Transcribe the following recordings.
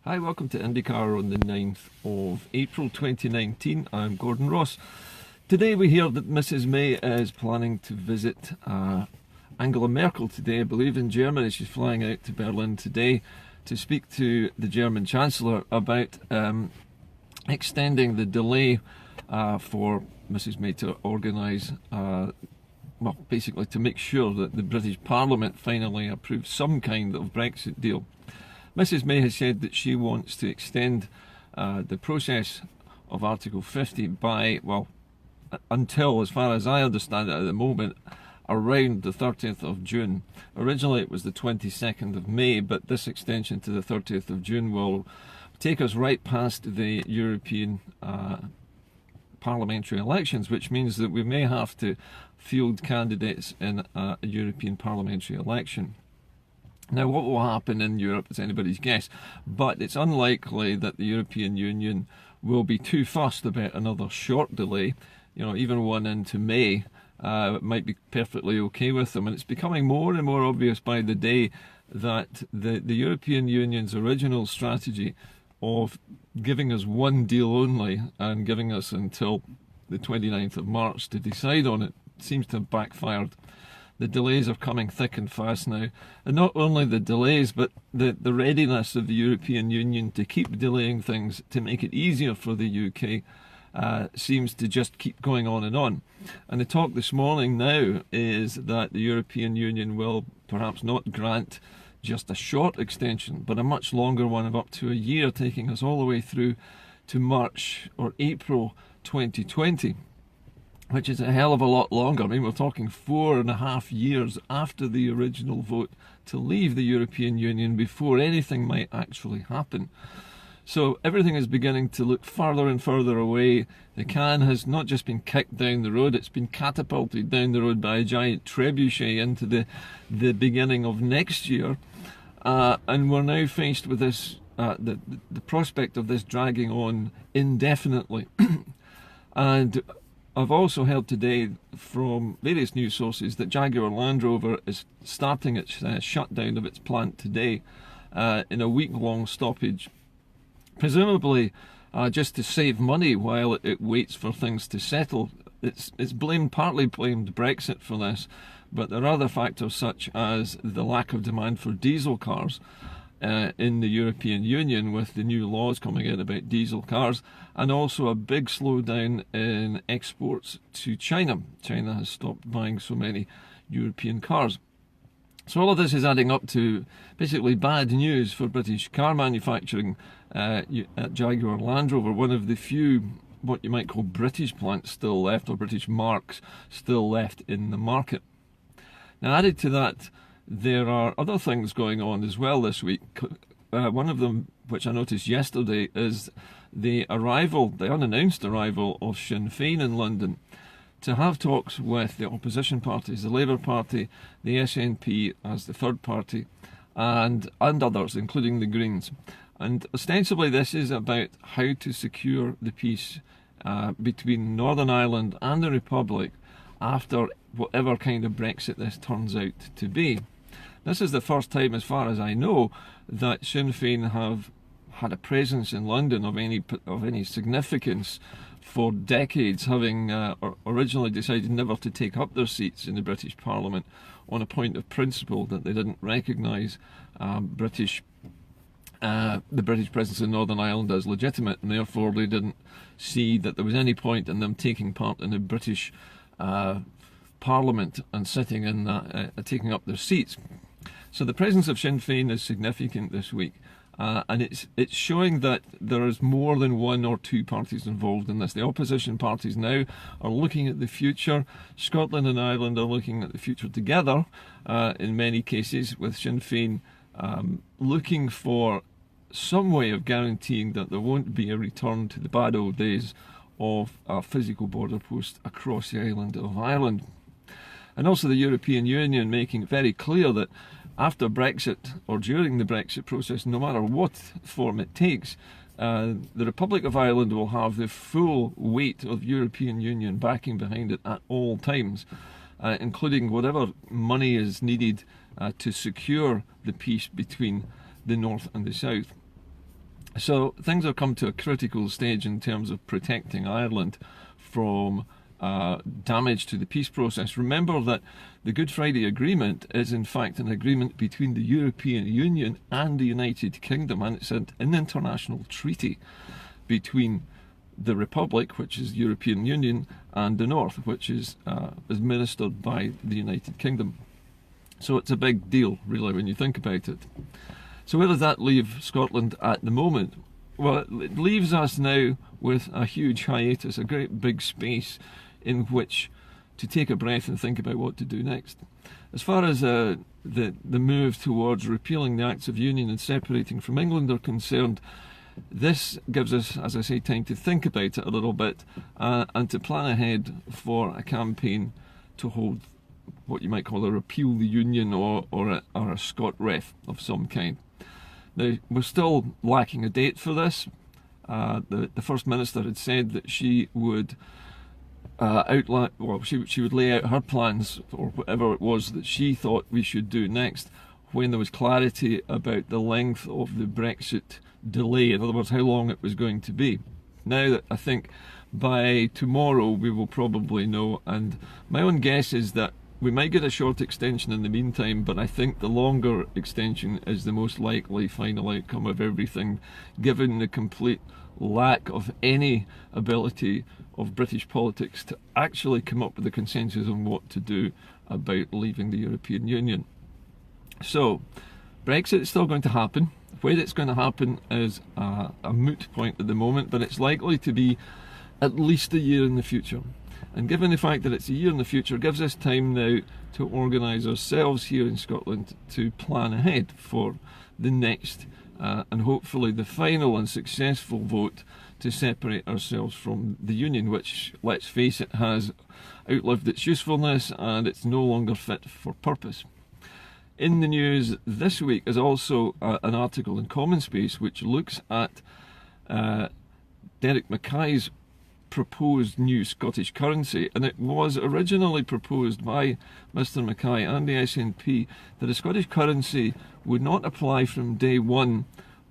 Hi, welcome to IndyCar on the 9th of April 2019. I'm Gordon Ross. Today we hear that Mrs May is planning to visit Angela Merkel today, I believe, in Germany. She's flying out to Berlin today to speak to the German Chancellor about extending the delay for Mrs May to organise, well, basically to make sure that the British Parliament finally approves some kind of Brexit deal. Mrs May has said that she wants to extend the process of Article 50 by, well, until, as far as I understand it at the moment, around the 30th of June. Originally it was the 22nd of May, but this extension to the 30th of June will take us right past the European parliamentary elections, which means that we may have to field candidates in a European parliamentary election. Now, what will happen in Europe is anybody's guess, but it's unlikely that the European Union will be too fussed about another short delay. You know, even one into May might be perfectly okay with them. And it's becoming more and more obvious by the day that the European Union's original strategy of giving us one deal only and giving us until the 29th of March to decide on it seems to have backfired. The delays are coming thick and fast now, and not only the delays, but the readiness of the European Union to keep delaying things to make it easier for the UK seems to just keep going on. And the talk this morning now is that the European Union will perhaps not grant just a short extension, but a much longer one of up to a year, taking us all the way through to March or April 2020. Which is a hell of a lot longer. I mean, we're talking 4.5 years after the original vote to leave the European Union before anything might actually happen. So everything is beginning to look further and further away. The can has not just been kicked down the road, it's been catapulted down the road by a giant trebuchet into the beginning of next year. And we're now faced with this, the prospect of this dragging on indefinitely. And I've also heard today from various news sources that Jaguar Land Rover is starting its shutdown of its plant today in a week-long stoppage, presumably just to save money while it waits for things to settle. It's partly blamed Brexit for this, but there are other factors such as the lack of demand for diesel cars in the European Union, with the new laws coming out about diesel cars, and also a big slowdown in exports to China. China has stopped buying so many European cars. So all of this is adding up to basically bad news for British car manufacturing at Jaguar Land Rover, one of the few what you might call British plants still left, or British marques still left in the market. Now, added to that, there are other things going on as well this week. One of them, which I noticed yesterday, is the unannounced arrival of Sinn Fein in London to have talks with the opposition parties, the Labour Party, the SNP as the third party, and others, including the Greens. And ostensibly this is about how to secure the peace between Northern Ireland and the Republic after whatever kind of Brexit this turns out to be. This is the first time, as far as I know, that Sinn Fein have had a presence in London of any significance for decades, having originally decided never to take up their seats in the British Parliament on a point of principle that they didn't recognise the British presence in Northern Ireland as legitimate, and therefore they didn't see that there was any point in them taking part in the British Parliament and sitting in taking up their seats. So the presence of Sinn Fein is significant this week, and it's showing that there is more than one or two parties involved in this. The opposition parties now are looking at the future. Scotland and Ireland are looking at the future together, in many cases, with Sinn Fein looking for some way of guaranteeing that there won't be a return to the bad old days of a physical border post across the island of Ireland. And also the European Union making it very clear that after Brexit, or during the Brexit process, no matter what form it takes, the Republic of Ireland will have the full weight of European Union backing behind it at all times, including whatever money is needed to secure the peace between the North and the South. So things have come to a critical stage in terms of protecting Ireland from damage to the peace process. Remember that the Good Friday Agreement is in fact an agreement between the European Union and the United Kingdom, and it's an international treaty between the Republic, which is the European Union, and the North, which is administered by the United Kingdom. So it's a big deal, really, when you think about it. So where does that leave Scotland at the moment? Well, it leaves us now with a huge hiatus, a great big space in which to take a breath and think about what to do next. As far as the move towards repealing the Acts of Union and separating from England are concerned, this gives us, as I say, time to think about it a little bit and to plan ahead for a campaign to hold what you might call a repeal the Union or a Scot ref of some kind. Now, we're still lacking a date for this. The First Minister had said that she would she would lay out her plans or whatever it was that she thought we should do next when there was clarity about the length of the Brexit delay, in other words, how long it was going to be. Now that I think by tomorrow we will probably know, and my own guess is that we might get a short extension in the meantime, but I think the longer extension is the most likely final outcome of everything, given the complete lack of any ability of British politics to actually come up with a consensus on what to do about leaving the European Union. So, Brexit is still going to happen. Where it's going to happen is a moot point at the moment, but it's likely to be at least a year in the future. And given the fact that it's a year in the future, gives us time now to organise ourselves here in Scotland to plan ahead for the next and hopefully the final and successful vote to separate ourselves from the Union, which, let's face it, has outlived its usefulness and it's no longer fit for purpose. In the news this week is also an article in Common Space which looks at Derek Mackay's proposed new Scottish currency, and it was originally proposed by Mr Mackay and the SNP that a Scottish currency would not apply from day one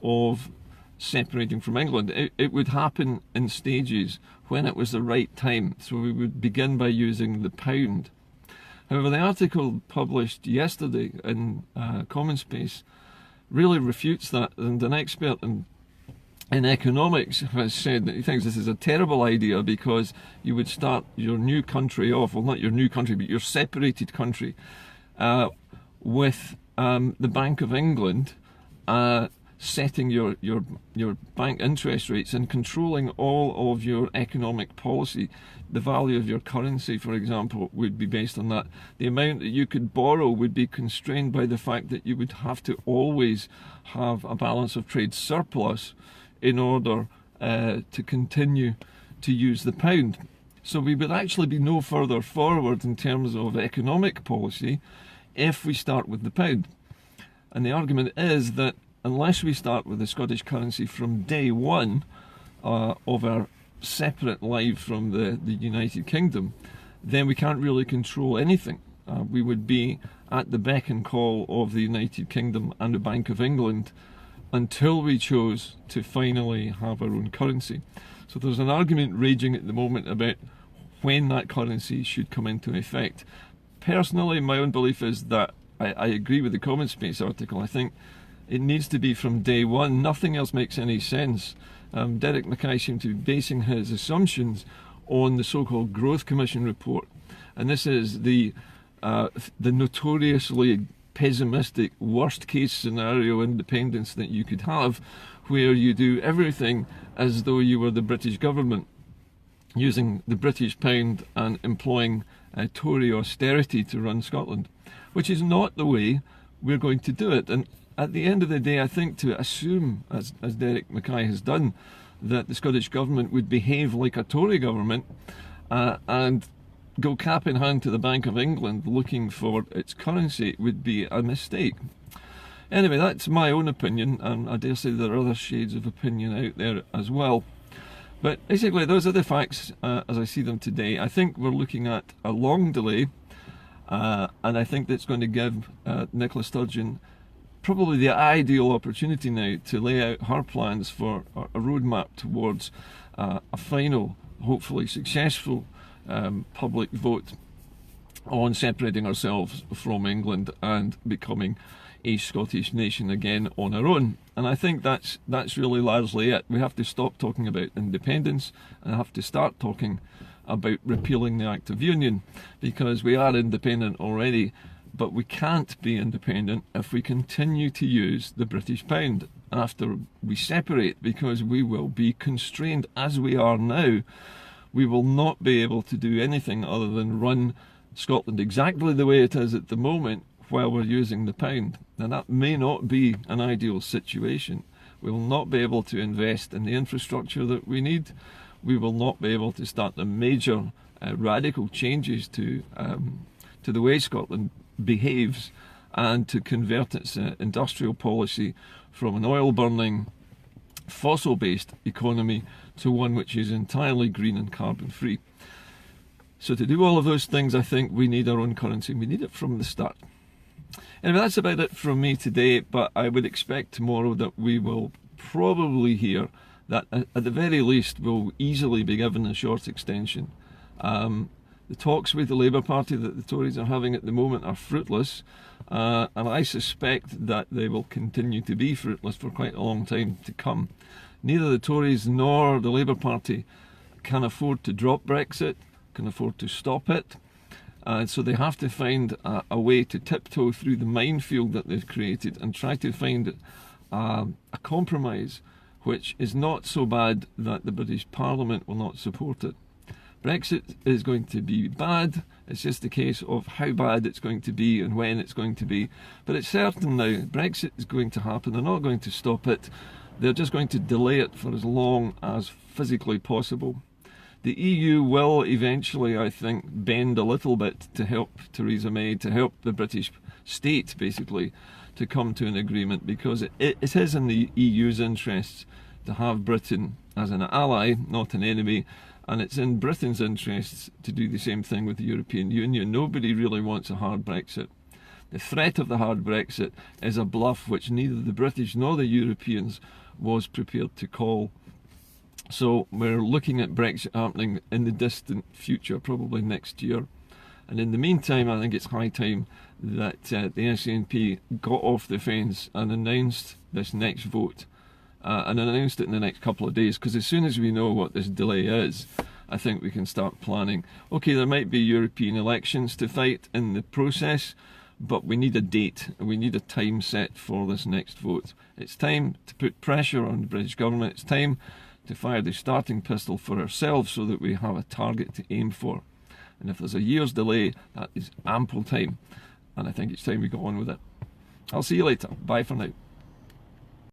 of separating from England. It would happen in stages when it was the right time, so we would begin by using the pound. However, the article published yesterday in Common Space really refutes that, and an expert in economics has said that he thinks this is a terrible idea because you would start your new country off, well, not your new country, but your separated country, with the Bank of England setting your bank interest rates and controlling all of your economic policy. The value of your currency, for example, would be based on that. The amount that you could borrow would be constrained by the fact that you would have to always have a balance of trade surplus in order to continue to use the pound. So we would actually be no further forward in terms of economic policy if we start with the pound. And the argument is that unless we start with the Scottish currency from day one of our separate life from the United Kingdom, then we can't really control anything. We would be at the beck and call of the United Kingdom and the Bank of England until we chose to finally have our own currency. So there's an argument raging at the moment about when that currency should come into effect. Personally, my own belief is that I agree with the Common Space article. I think it needs to be from day one. Nothing else makes any sense. Derek Mackay seemed to be basing his assumptions on the so-called Growth Commission report. And this is the notoriously pessimistic worst case scenario independence that you could have, where you do everything as though you were the British government, using the British pound and employing Tory austerity to run Scotland, which is not the way we're going to do it. And at the end of the day, I think to assume, as Derek Mackay has done, that the Scottish government would behave like a Tory government and go cap in hand to the Bank of England looking for its currency would be a mistake. Anyway, that's my own opinion, and I dare say there are other shades of opinion out there as well. But basically, those are the facts as I see them today. I think we're looking at a long delay, and I think that's going to give Nicola Sturgeon probably the ideal opportunity now to lay out her plans for a roadmap towards a final, hopefully successful public vote on separating ourselves from England and becoming a Scottish nation again on our own. And I think that's really largely it. We have to stop talking about independence and have to start talking about repealing the Act of Union, because we are independent already, but we can't be independent if we continue to use the British pound after we separate, because we will be constrained as we are now. We will not be able to do anything other than run Scotland exactly the way it is at the moment while we're using the pound. Now that may not be an ideal situation. We will not be able to invest in the infrastructure that we need. We will not be able to start the major radical changes to the way Scotland behaves and to convert its industrial policy from an oil-burning, fossil-based economy to one which is entirely green and carbon-free. So to do all of those things, I think we need our own currency. We need it from the start. Anyway, that's about it from me today, but I would expect tomorrow that we will probably hear that at the very least we'll easily be given a short extension. The talks with the Labour Party that the Tories are having at the moment are fruitless, and I suspect that they will continue to be fruitless for quite a long time to come. Neither the Tories nor the Labour Party can afford to drop Brexit, can afford to stop it, and so they have to find a way to tiptoe through the minefield that they've created and try to find a compromise which is not so bad that the British Parliament will not support it. Brexit is going to be bad. It's just a case of how bad it's going to be and when it's going to be. But it's certain now, Brexit is going to happen. They're not going to stop it. They're just going to delay it for as long as physically possible. The EU will eventually, I think, bend a little bit to help Theresa May, to help the British state, basically, to come to an agreement, because it is in the EU's interests to have Britain as an ally, not an enemy, and it's in Britain's interests to do the same thing with the European Union. Nobody really wants a hard Brexit. The threat of the hard Brexit is a bluff which neither the British nor the Europeans was prepared to call. So we're looking at Brexit happening in the distant future, probably next year. And in the meantime, I think it's high time that the SNP got off the fence and announced this next vote. And announced it in the next couple of days, because as soon as we know what this delay is, I think we can start planning. Okay, there might be European elections to fight in the process, but we need a date, we need a time set for this next vote. It's time to put pressure on the British government. It's time to fire the starting pistol for ourselves so that we have a target to aim for. And if there's a year's delay, that is ample time. And I think it's time we go on with it. I'll see you later. Bye for now.